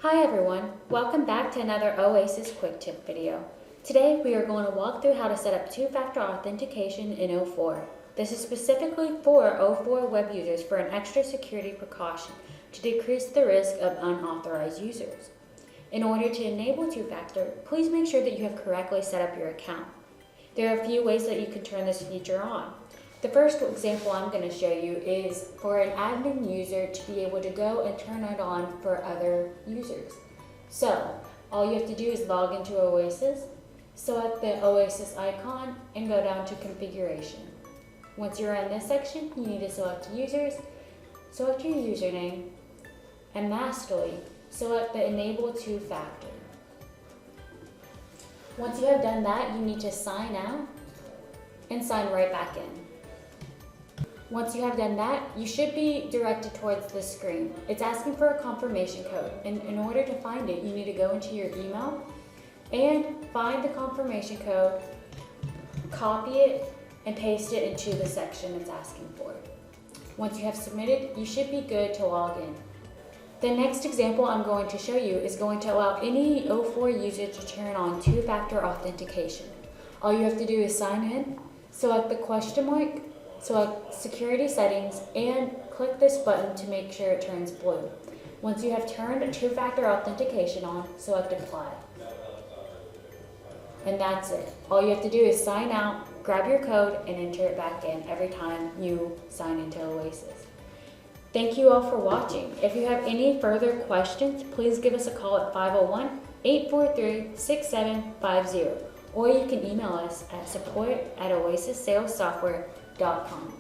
Hi everyone, welcome back to another Oasis Quick Tip video. Today we are going to walk through how to set up two-factor authentication in O4. This is specifically for O4 web users for an extra security precaution to decrease the risk of unauthorized users. In order to enable two-factor, please make sure that you have correctly set up your account. There are a few ways that you can turn this feature on. The first example I'm going to show you is for an admin user to be able to go and turn it on for other users. So, all you have to do is log into Oasis, select the Oasis icon, and go down to Configuration. Once you're in this section, you need to select Users, select your username, and lastly, select the Enable Two-Factor. Once you have done that, you need to sign out and sign right back in. Once you have done that, you should be directed towards this screen. It's asking for a confirmation code, and in order to find it, you need to go into your email and find the confirmation code, copy it, and paste it into the section it's asking for. Once you have submitted, you should be good to log in. The next example I'm going to show you is going to allow any O4 user to turn on two-factor authentication. All you have to do is sign in, select the question mark, select Security Settings, and click this button to make sure it turns blue. Once you have turned two-factor authentication on, select Apply. And that's it. All you have to do is sign out, grab your code, and enter it back in every time you sign into Oasis. Thank you all for watching. If you have any further questions, please give us a call at 501-843-6750, or you can email us at support@oasissalessoftware.com.